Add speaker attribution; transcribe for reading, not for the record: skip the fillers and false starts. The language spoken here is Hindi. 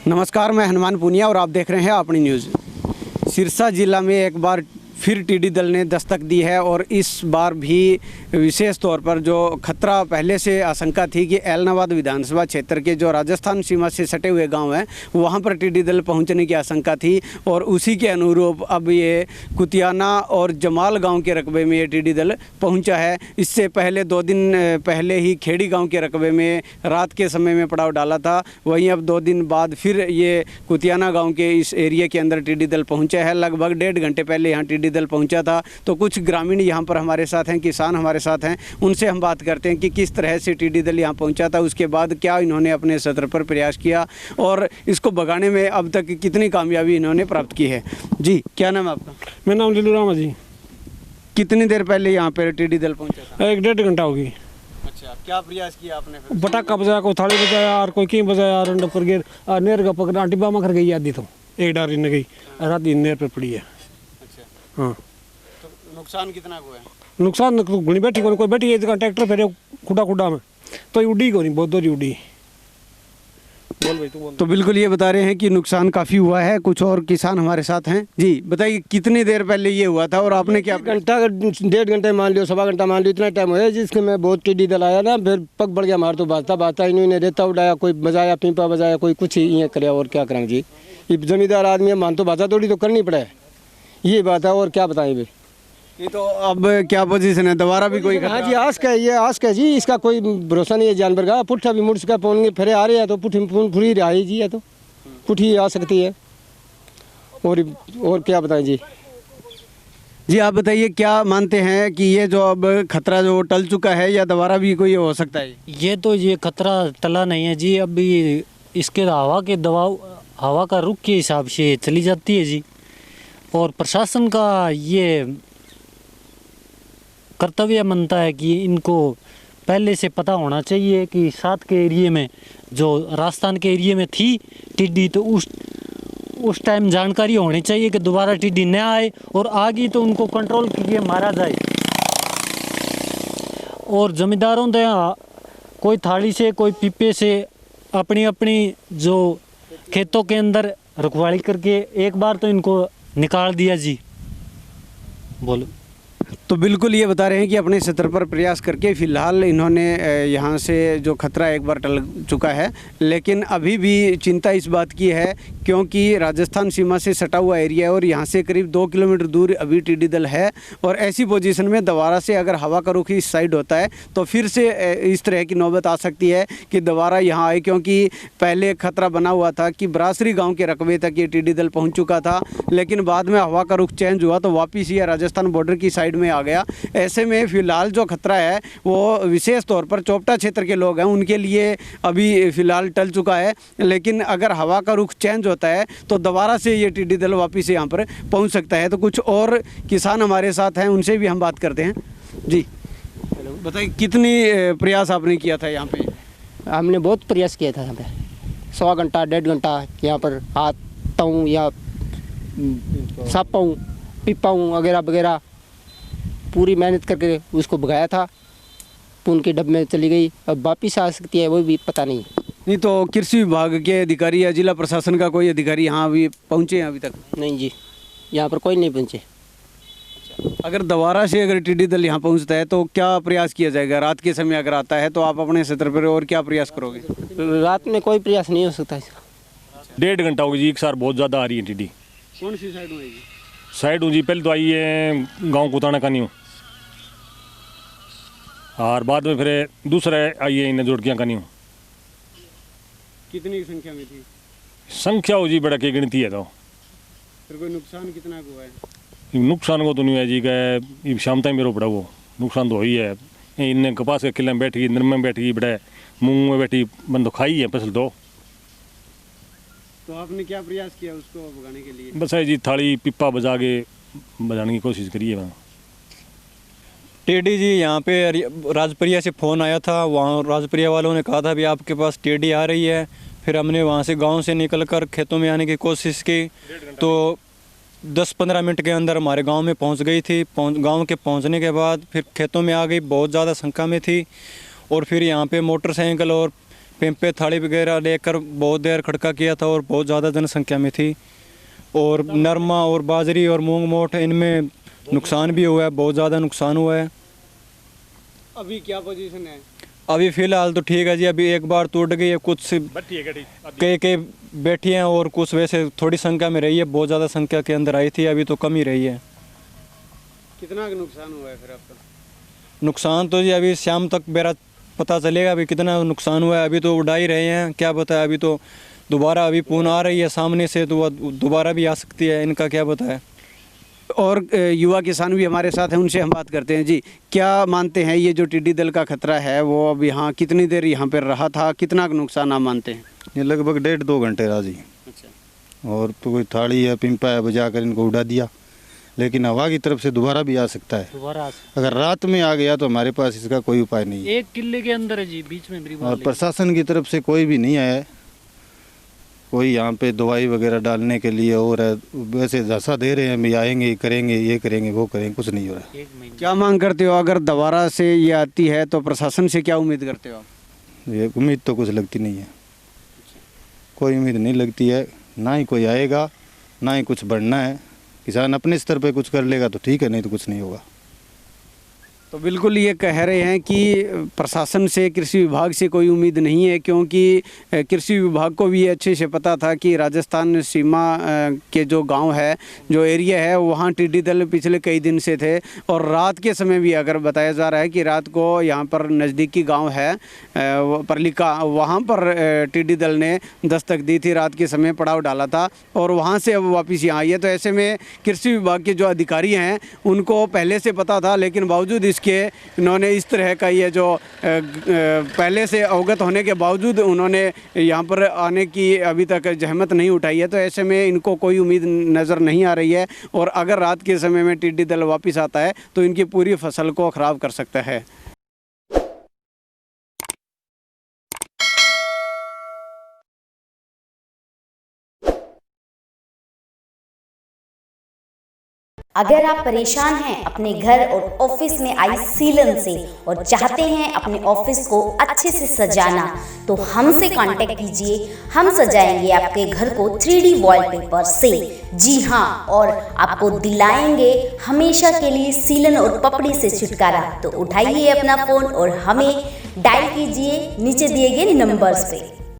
Speaker 1: नमस्कार, मैं हनुमान पुनिया और आप देख रहे हैं अपनी न्यूज़। सिरसा जिला में एक बार फिर टिड्डी दल ने दस्तक दी है और इस बार भी विशेष तौर पर जो खतरा पहले से आशंका थी कि एलनाबाद विधानसभा क्षेत्र के जो राजस्थान सीमा से सटे हुए गांव हैं वहां पर टिड्डी दल पहुंचने की आशंका थी और उसी के अनुरूप अब ये कुतियाना और जमाल गांव के रकबे में ये टिड्डी दल पहुंचा है। इससे पहले 2 दिन पहले ही खेड़ी गाँव के रकबे में रात के समय में पड़ाव डाला था। वहीं अब 2 दिन बाद फिर ये कुतियाना गाँव के इस एरिया के अंदर टिड्डी दल पहुँचा है। लगभग 1.5 घंटे पहले यहाँ टिड्डी दल पहुंचा था। तो कुछ ग्रामीण यहाँ पर हमारे साथ हैं, किसान हमारे साथ हैं, उनसे हम बात करते हैं कि किस तरह से टिड्डी दल यहाँ पहुंचा था, उसके बाद क्या इन्होंने अपने सतर पर प्रयास किया और इसको भगाने में अब तक कितनी कामयाबी इन्होंने प्राप्त की है। जी, क्या नाम है आपका?
Speaker 2: मेरा नाम लीलू राम है जी।
Speaker 1: कितनी देर पहले यहाँ पर टिड्डी दल पहुँचा था?
Speaker 2: 1-1.5 घंटा होगी।
Speaker 1: अच्छा, क्या प्रयास किया आपने फिर?
Speaker 2: पटाखा बजाया, कोई थाली बजाया और कोई की बजाया, रंड पर गिर नेर का पकड़ा डिब्बा में कर गई आदि तो एक डारी ने गई रात दिन नेर पर पड़ी है।
Speaker 1: अच्छा,
Speaker 2: हाँ।
Speaker 1: नुकसान कितना हुआ है?
Speaker 2: नुकसान घुनी बैठी कोई बैठी है ट्रैक्टर फेरे खुडा में तो उड़ी को नहीं बहुत दूरी उड़ी। बोल भाई तू बोल।
Speaker 1: तो बिल्कुल ये बता रहे हैं कि नुकसान काफ़ी हुआ है। कुछ और किसान हमारे साथ हैं। जी बताइए, कितनी देर पहले ये हुआ था और आपने क्या?
Speaker 3: घंटा 1.5 घंटे मान लियो, 1.25 घंटा मान लियो, इतना टाइम हुआ जिसके मैं बहुत टिड्डी दल आया ना, फिर पग बढ़ गया मार तो बाता इन्होंने रेता उड़ाया, कोई बजाया पीपा बजाया, कोई कुछ ही ये करे और क्या करेंगे जी। ये जमींदार आदमी है, मान तो बाजा दौड़ी तो करनी पड़े, ये बात है और क्या बताएं भाई।
Speaker 1: ये तो अब क्या पोजीशन है? दोबारा भी कोई?
Speaker 3: हाँ जी, आस का ये आस का जी, इसका कोई भरोसा नहीं है जानवर का। पुट्ठा भी मुड़ सका पौन फिर आ रहे हैं तो पुठी रहा जी है तो पुठी आ सकती है और क्या बताएं जी।
Speaker 1: जी आप बताइए, क्या मानते हैं कि ये जो अब खतरा जो टल चुका है या दोबारा भी कोई हो सकता है?
Speaker 4: ये खतरा टला नहीं है जी। अभी इसके हवा के दबाव, हवा का रुख के हिसाब से चली जाती है जी। और प्रशासन का ये कर्तव्य बनता है कि इनको पहले से पता होना चाहिए कि साथ के एरिए में जो राजस्थान के एरिए में थी टिड्डी, तो उस टाइम जानकारी होनी चाहिए कि दोबारा टिड्डी न आए और आ गई तो उनको कंट्रोल करके मारा जाए। और जमींदारों ने कोई थाली से कोई पीपे से अपनी अपनी जो खेतों के अंदर रखवाली करके एक बार तो इनको निकाल दिया जी। बोलो।
Speaker 1: तो बिल्कुल ये बता रहे हैं कि अपने स्तर पर प्रयास करके फ़िलहाल इन्होंने यहाँ से जो खतरा एक बार टल चुका है, लेकिन अभी भी चिंता इस बात की है क्योंकि राजस्थान सीमा से सटा हुआ एरिया है और यहाँ से करीब 2 किलोमीटर दूर अभी टिड्डी दल है। और ऐसी पोजीशन में दोबारा से अगर हवा का रुख इस साइड होता है तो फिर से इस तरह की नौबत आ सकती है कि दोबारा यहाँ आए, क्योंकि पहले खतरा बना हुआ था कि बरासरी गाँव के रकबे तक ये टिड्डी दल पहुँच चुका था, लेकिन बाद में हवा का रुख चेंज हुआ तो वापिस ये राजस्थान बॉर्डर की साइड में आ गया। ऐसे में फिलहाल जो खतरा है वो विशेष तौर पर चोपटा क्षेत्र के लोग हैं उनके लिए अभी फिलहाल टल चुका है, लेकिन अगर हवा का रुख चेंज होता है तो दोबारा से ये टिड्डी दल वापिस यहाँ पर पहुँच सकता है। तो कुछ और किसान हमारे साथ हैं, उनसे भी हम बात करते हैं। जी बताइए, कितनी प्रयास आपने किया था यहाँ पे?
Speaker 3: हमने बहुत प्रयास किया था यहाँ पे, 100 घंटा 1.5 घंटा यहाँ पर हाथ ताऊँ या सापाऊँ पिपाऊँ वगैरह वगैरह पूरी मेहनत करके उसको भगाया था। उनके डब में चली गई, अब वापिस आ सकती है वो भी पता नहीं।
Speaker 1: नहीं तो कृषि विभाग के अधिकारी या जिला प्रशासन का कोई अधिकारी यहाँ अभी पहुँचे हैं अभी तक?
Speaker 3: नहीं जी, यहाँ पर कोई नहीं पहुँचे।
Speaker 1: अगर दोबारा से अगर टिड्डी दल यहाँ पहुँचता है तो क्या प्रयास किया जाएगा? रात के समय अगर आता है तो आप अपने क्षेत्र पर और क्या प्रयास करोगे?
Speaker 3: रात में कोई प्रयास नहीं हो सकता इसका।
Speaker 5: 1.5 घंटा होगी जी, एक सार बहुत ज़्यादा आ रही है टिड्डी।
Speaker 1: कौन सी साइड में?
Speaker 5: साइड हूँ जी, पहले तो आई है गाँव कुताना का नहीं हूँ और बाद में फिर दूसरा आई है इन जोड़कियाँ का नहीं हूँ।
Speaker 1: कितनी संख्या में थी?
Speaker 5: संख्या हो जी बड़ा की गिनती है तो
Speaker 1: फिर कोई नुकसान कितना हुआ है?
Speaker 5: नुकसान को तो नहीं है जी, गए शाम तक मेरे पड़ा वो नुकसान तो ही है। इन कपास के किले में बैठ गई, नरमे में बैठ गई, बड़ा मूंग में बैठी, बन तो खाई है फसल
Speaker 1: तो आपने क्या प्रयास किया उसको भगाने के लिए?
Speaker 5: बस है जी, थाली पिप्पा बजा के बजाने की कोशिश करिए वहाँ।
Speaker 6: टिड्डी जी यहाँ पे राजप्रिया से फ़ोन आया था, वहाँ राजप्रिया वालों ने कहा था भी आपके पास टिड्डी आ रही है। फिर हमने वहाँ से गांव से निकलकर खेतों में आने की कोशिश की तो 10-15 मिनट के अंदर हमारे गांव में पहुँच गई थी। गांव के पहुँचने के बाद फिर खेतों में आ गई, बहुत ज़्यादा संख्या में थी। और फिर यहाँ पे मोटरसाइकिल और पेंपे थाली वगैरह लेकर बहुत देर खड़का किया था और बहुत ज़्यादा जनसंख्या में थी। और नरमा और बाजरी और मूंग मोठ इनमें नुकसान भी हुआ है, बहुत ज़्यादा नुकसान हुआ है।
Speaker 1: अभी क्या पोजीशन है?
Speaker 6: अभी फ़िलहाल तो ठीक है जी, अभी एक बार टूट गई है, कुछ कई बैठी हैं और कुछ वैसे थोड़ी संख्या में रही है, बहुत ज़्यादा संख्या के अंदर आई थी, अभी तो कम ही रही है।
Speaker 1: कितना नुकसान हुआ है फिर आपका?
Speaker 6: नुकसान तो जी अभी शाम तक मेरा पता चलेगा अभी कितना नुकसान हुआ है। अभी तो उड़ा ही रहे हैं, क्या बताया, अभी तो दोबारा अभी पून आ रही है सामने से, तो वह दोबारा भी आ सकती है, इनका क्या बताया।
Speaker 1: और युवा किसान भी हमारे साथ हैं, उनसे हम बात करते हैं। जी, क्या मानते हैं ये जो टिड्डी दल का खतरा है वो अब यहाँ कितनी देर यहाँ पर रहा था, कितना नुकसान आप मानते हैं?
Speaker 7: ये लगभग 1.5-2 घंटे रहा जी।
Speaker 1: अच्छा।
Speaker 7: और तो कोई थाली या पिंपा है बजा कर इनको उड़ा दिया, लेकिन हवा की तरफ से दोबारा भी आ सकता है।
Speaker 4: दोबारा
Speaker 7: अगर रात में आ गया तो हमारे पास इसका कोई उपाय नहीं है।
Speaker 4: 1 किले के अंदर है जी, बीच में मेरी बात
Speaker 7: और
Speaker 4: है।
Speaker 7: प्रशासन की तरफ से कोई भी नहीं आया है, कोई यहाँ पे दवाई वगैरह डालने के लिए और वैसे झांसा दे रहे हैं, भी आएंगे, करेंगे, ये करेंगे, वो करेंगे, कुछ नहीं हो रहा है।
Speaker 4: 1 महीने
Speaker 1: क्या मांग करते हो? अगर दोबारा से ये आती है तो प्रशासन से क्या उम्मीद करते हो आप?
Speaker 7: ये उम्मीद तो कुछ लगती नहीं है, कोई उम्मीद नहीं लगती है, ना ही कोई आएगा, ना ही कुछ बढ़ना है। किसान अपने स्तर पे कुछ कर लेगा तो ठीक है, नहीं तो कुछ नहीं होगा।
Speaker 1: तो बिल्कुल ये कह रहे हैं कि प्रशासन से, कृषि विभाग से कोई उम्मीद नहीं है, क्योंकि कृषि विभाग को भी ये अच्छे से पता था कि राजस्थान सीमा के जो गांव है, जो एरिया है, वहाँ टिड्डी दल पिछले कई दिन से थे। और रात के समय भी अगर बताया जा रहा है कि रात को यहाँ पर नज़दीकी गांव है परलिका, वहाँ पर टिड्डी दल ने दस्तक दी थी, रात के समय पड़ाव डाला था और वहाँ से अब वापस यहाँ आई है। तो ऐसे में कृषि विभाग के जो अधिकारी हैं उनको पहले से पता था, लेकिन बावजूद इसके इन्होंने इस तरह का ये जो पहले से अवगत होने के बावजूद उन्होंने यहाँ पर आने की अभी तक जहमत नहीं उठाई है। तो ऐसे में इनको कोई उम्मीद नज़र नहीं आ रही है और अगर रात के समय में टिड्डी दल वापस आता है तो इनकी पूरी फसल को ख़राब कर सकता है।
Speaker 8: अगर आप परेशान हैं अपने घर और ऑफिस में आई सीलन से और चाहते हैं अपने ऑफिस को अच्छे से सजाना, तो हमसे कांटेक्ट कीजिए, हम सजाएंगे आपके घर को 3D वॉलपेपर से। जी हाँ, और आपको दिलाएंगे हमेशा के लिए सीलन और पपड़ी से छुटकारा। तो उठाइए अपना फ़ोन और हमें डायल कीजिए नीचे दिए गए नंबर्स पे।